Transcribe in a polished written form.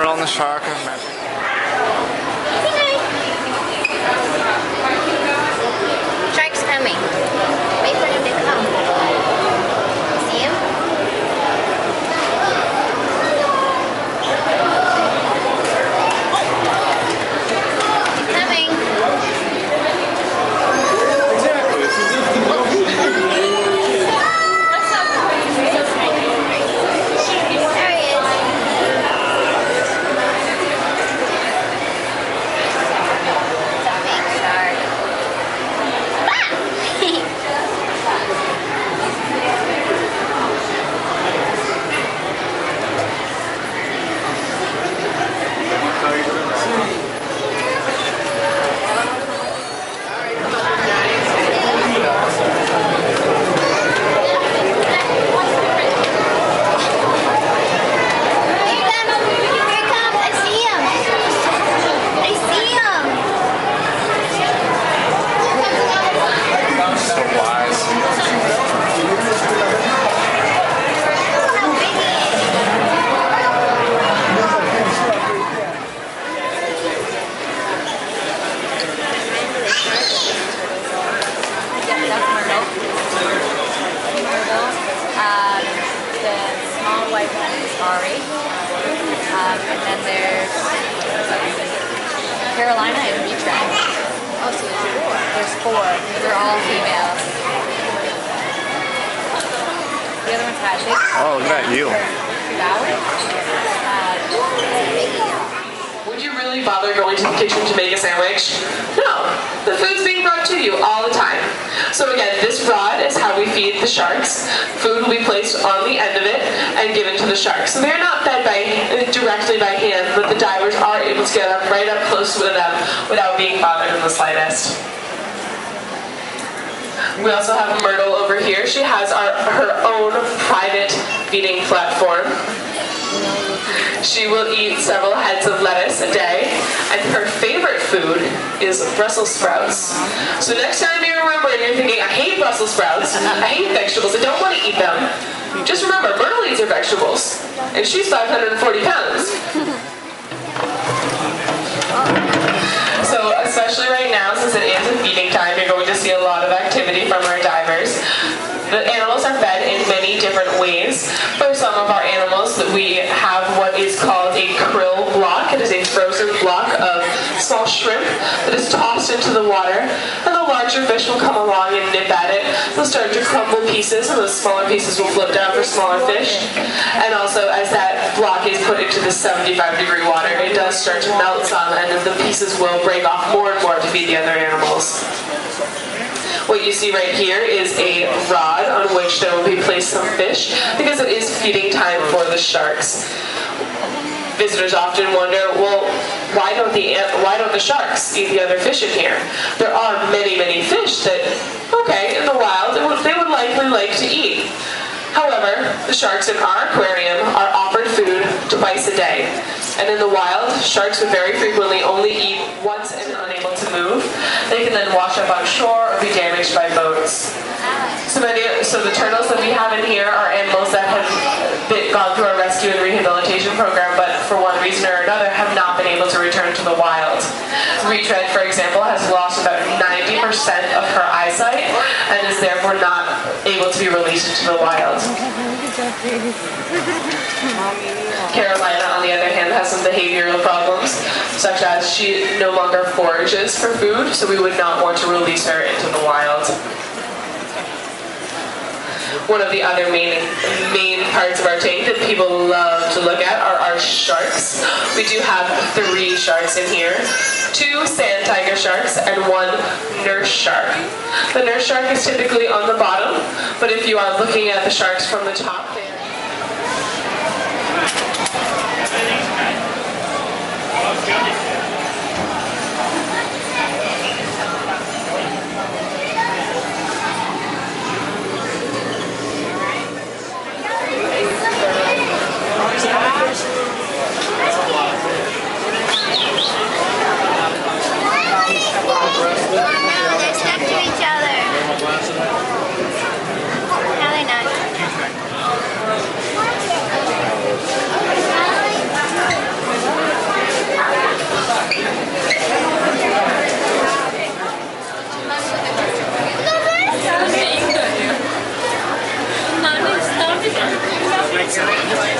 Myrtle and the shark are magic. Shark's coming. Wait for him to come. See him? He's coming. Exactly. There he is. It's a big shark. And then there's Carolina and Retread. Oh, so there's four. They're all females. The other one's hatching. Oh, look at you. Would you really bother going to the kitchen to make a sandwich? No. The food's being brought to you all the time. So again, this rod is how we feed the sharks. Food will be placed on the end of it and given to the sharks. So they're not fed directly by hand, but the divers are able to get up right up close with them without being bothered in the slightest. We also have Myrtle over here. She has her own private feeding platform. She will eat several heads of lettuce a day, and her favorite food is Brussels sprouts. So next time you remember and you're thinking, I hate Brussels sprouts, I hate vegetables, I don't want to eat them, just remember, Myrtle eats her vegetables, and she's 540 pounds. So especially right now, since it is a feeding time, you're going to see a lot of activity from our divers. The animals are fed in many different ways. For some of our animals, we have what is called a krill block. It is a frozen block of small shrimp that is tossed into the water, and the larger fish will come along and nip at it. They'll start to crumble pieces, and those smaller pieces will float down for smaller fish. And also, as that block is put into the 75-degree water, it does start to melt some, and then the pieces will break off more and more to feed the other animals. What you see right here is a rod on which there will be placed some fish because it is feeding time for the sharks. Visitors often wonder, well, why don't the sharks eat the other fish in here? There are many, many fish that, okay, in the wild, they would likely like to eat. However, the sharks in our aquarium are offered food twice a day. And in the wild, sharks would very frequently only eat once and unable to move. They can then wash up on shore or be damaged by boats. So the turtles that we have in here are animals that have gone through our rescue and rehabilitation program, but for one reason or another have not been able to return to the wild. Retread, for example, has lost about 90% of her eyesight and is therefore not able to be released into the wild. Carolina, on the other hand, has some behavioral problems, such as she no longer forages for food, so we would not want to release her into the wild. One of the other main parts of our tank that people love to look at are our sharks. We do have 3 sharks in here. 2 sand tiger sharks and 1 nurse shark. The nurse shark is typically on the bottom, but if you are looking at the sharks from the top, They're stuck to each other. How are they not? Sorry.